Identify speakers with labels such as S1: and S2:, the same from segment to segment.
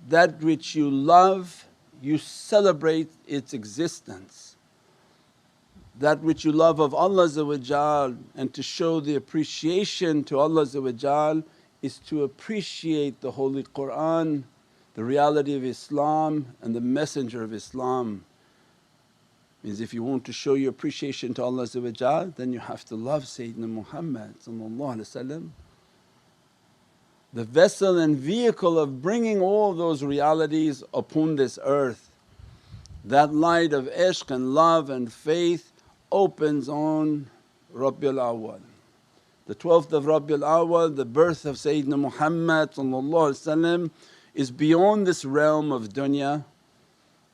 S1: that which you love, you celebrate its existence. That which you love of Allah, and to show the appreciation to Allah is to appreciate the Holy Qur'an, the reality of Islam and the Messenger of Islam. Means if you want to show your appreciation to Allah then you have to love Sayyidina Muhammad, the vessel and vehicle of bringing all those realities upon this earth. That light of ishq and love and faith opens on Rabiul Awwal. The 12th of Rabiul Awwal, the birth of Sayyidina Muhammad is beyond this realm of dunya.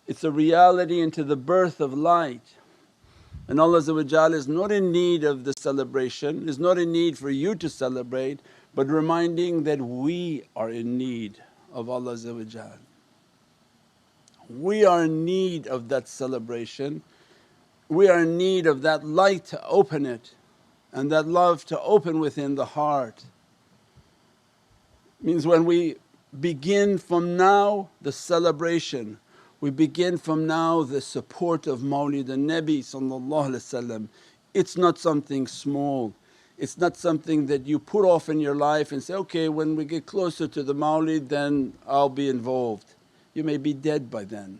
S1: It's a reality into the birth of light. And Allah is not in need of the celebration, is not in need for you to celebrate, but reminding that we are in need of Allah. We are in need of that celebration, we are in need of that light to open it and that love to open within the heart. Means when we begin from now the celebration, we begin from now the support of Nabi. It's not something small, it's not something that you put off in your life and say, okay, when we get closer to the Mawlid then I'll be involved. You may be dead by then.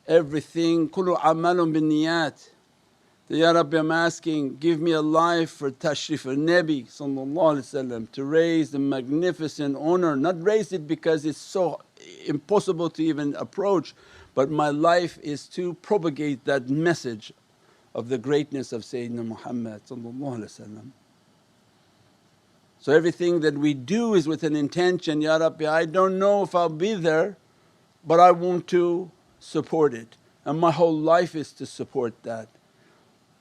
S1: Everything, kullu amalun bin niyat. Ya Rabbi, I'm asking, give me a life for tashrif al-Nabi to raise the magnificent honour, not raise it because it's so impossible to even approach, but my life is to propagate that message of the greatness of Sayyidina Muhammad. So everything that we do is with an intention, Ya Rabbi, I don't know if I'll be there but I want to support it, and my whole life is to support that.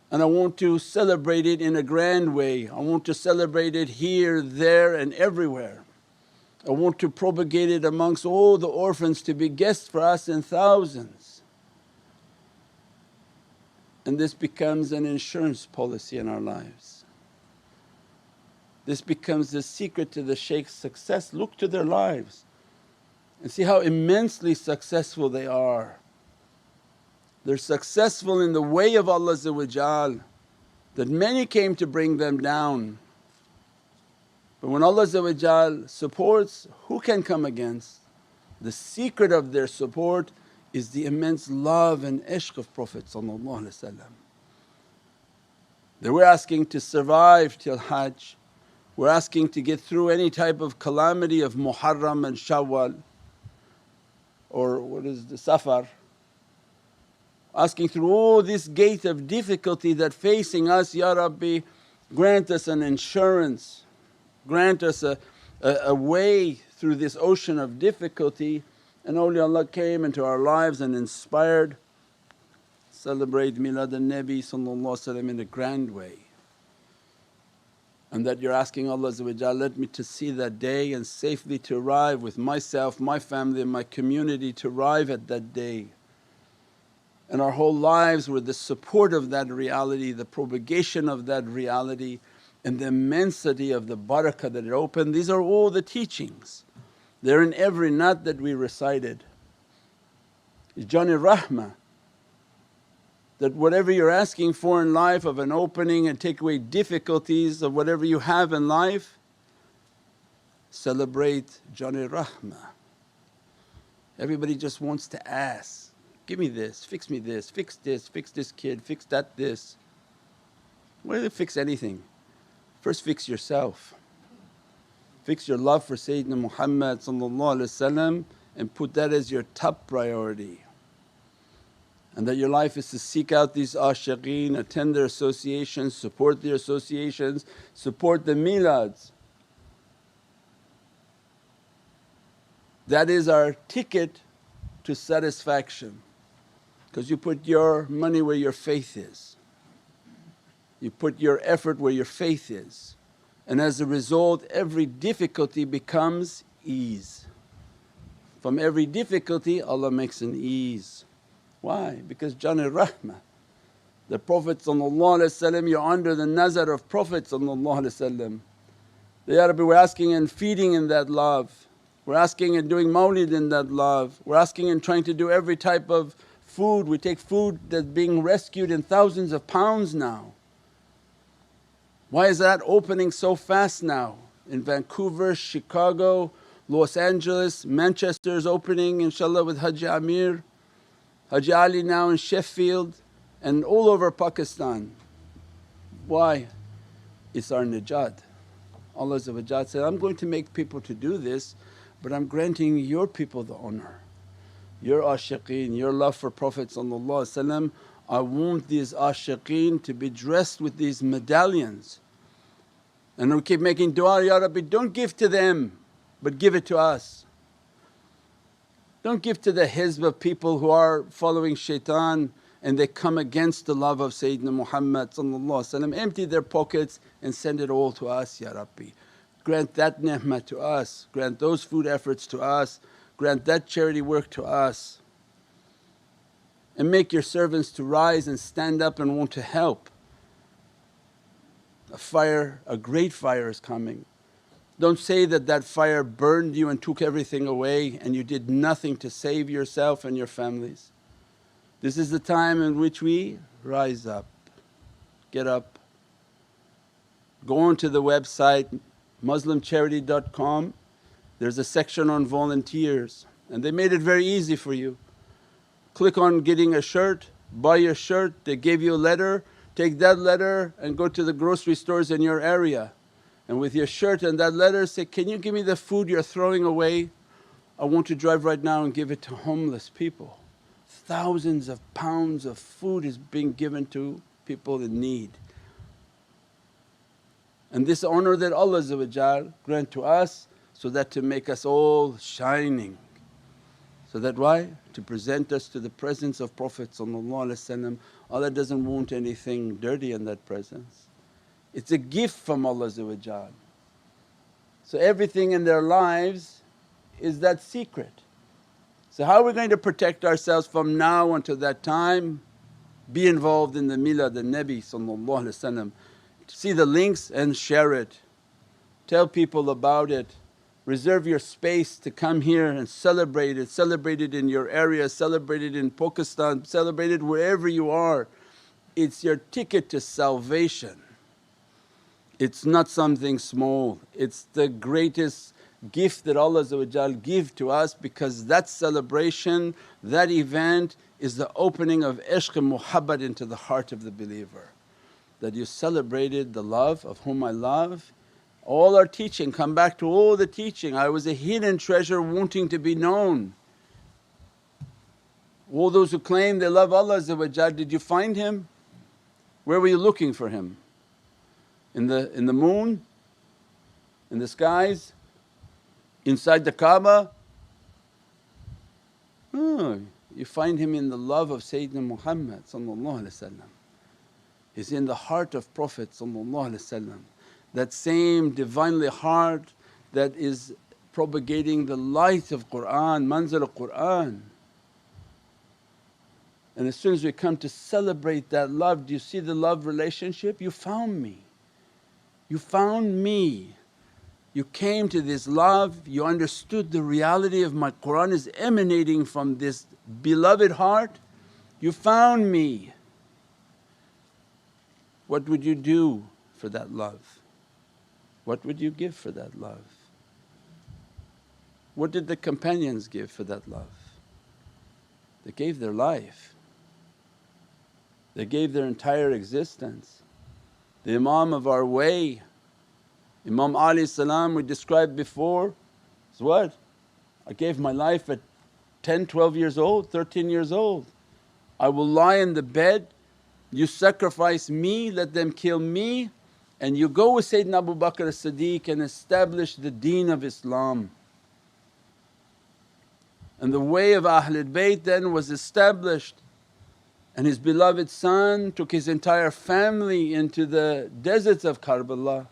S1: And I want to celebrate it in a grand way, I want to celebrate it here, there and everywhere. I want to propagate it amongst all the orphans to be guests for us in thousands. And this becomes an insurance policy in our lives. This becomes the secret to the Shaykh's success. Look to their lives and see how immensely successful they are. They're successful in the way of Allah that many came to bring them down. But when Allah supports, who can come against? The secret of their support is the immense love and ishq of Prophet. They were asking to survive till Hajj, we're asking to get through any type of calamity of Muharram and Shawwal, or what is the Safar, asking through all this gate of difficulty that facing us, Ya Rabbi, grant us an insurance, grant us a way through this ocean of difficulty. And awliyaullah came into our lives and inspired, celebrate Milad in a grand way. And that you're asking Allah, let me to see that day and safely to arrive with myself, my family and my community to arrive at that day. And our whole lives were the support of that reality, the propagation of that reality and the immensity of the barakah that it opened. These are all the teachings, they're in every nut that we recited. It's Jani Rahmah, that whatever you're asking for in life of an opening and take away difficulties of whatever you have in life, celebrate Jani Rahmah. Everybody just wants to ask, give me this, fix this kid, fix that this. Why do you fix anything? First fix yourself. Fix your love for Sayyidina Muhammad and put that as your top priority. And that your life is to seek out these ashiqeen, attend their associations, support their associations, support the milads. That is our ticket to satisfaction, because you put your money where your faith is, you put your effort where your faith is, and as a result every difficulty becomes ease. From every difficulty Allah makes an ease. Why? Because Jani Rahmah. The Prophet you're under the nazar of Prophet. Ya Rabbi, we're asking and feeding in that love. We're asking and doing mawlid in that love. We're asking and trying to do every type of food. We take food that's being rescued in thousands of pounds now. Why is that opening so fast now? In Vancouver, Chicago, Los Angeles, Manchester is opening inshaAllah with Haji Amir, Haji Ali now in Sheffield and all over Pakistan. Why? It's our najat. Allah said, I'm going to make people to do this, but I'm granting your people the honour. Your ashiqeen, your love for Prophet I want these ashiqeen to be dressed with these medallions. And we keep making du'a, Ya Rabbi, don't give to them but give it to us. Don't give to the hizb of people who are following shaitan and they come against the love of Sayyidina Muhammad. Empty their pockets and send it all to us, Ya Rabbi. Grant that ni'mah to us, grant those food efforts to us, grant that charity work to us. And make your servants to rise and stand up and want to help. A fire, a great fire is coming. Don't say that that fire burned you and took everything away and you did nothing to save yourself and your families. This is the time in which we rise up, get up. Go on to the website muhammadanway.com, there's a section on volunteers and they made it very easy for you. Click on getting a shirt, buy your shirt, they gave you a letter, take that letter and go to the grocery stores in your area and with your shirt and that letter say, can you give me the food you're throwing away? I want to drive right now and give it to homeless people. Thousands of pounds of food is being given to people in need. And this honour that Allah grant to us so that to make us all shining. So that why? To present us to the presence of Prophet. Allah doesn't want anything dirty in that presence. It's a gift from Allah. So everything in their lives is that secret. So how are we going to protect ourselves from now until that time? Be involved in the Milad and Nabi. See the links and share it. Tell people about it. Reserve your space to come here and celebrate it. Celebrate it in your area, celebrate it in Pakistan, celebrate it wherever you are. It's your ticket to salvation. It's not something small, it's the greatest gift that Allah give to us because that celebration, that event is the opening of ishq and muhabbat into the heart of the believer. That you celebrated the love of whom I love. All our teaching, come back to all the teaching, I was a hidden treasure wanting to be known. All those who claim they love Allah, did you find Him? Where were you looking for Him? In the moon? In the skies? Inside the Kaaba? Oh, you find Him in the love of Sayyidina Muhammad. He's in the heart of Prophet. That same Divinely heart that is propagating the light of Qur'an, manzil of Qur'an. And as soon as we come to celebrate that love, do you see the love relationship? You found me, you found me. You came to this love, you understood the reality of my Qur'an is emanating from this beloved heart. You found me. What would you do for that love? What would you give for that love? What did the companions give for that love? They gave their life, they gave their entire existence. The Imam of our way, Imam Ali we described before, is what? I gave my life at 10, 12 years old, 13 years old. I will lie in the bed, you sacrifice me, let them kill me, and you go with Sayyidina Abu Bakr as-Siddiq and establish the deen of Islam. And the way of Ahlul Bayt then was established, and his beloved son took his entire family into the deserts of Karbala.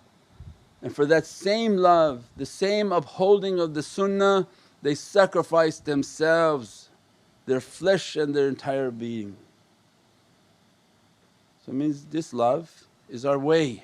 S1: And for that same love, the same upholding of the sunnah, they sacrificed themselves, their flesh and their entire being. So it means this love is our way.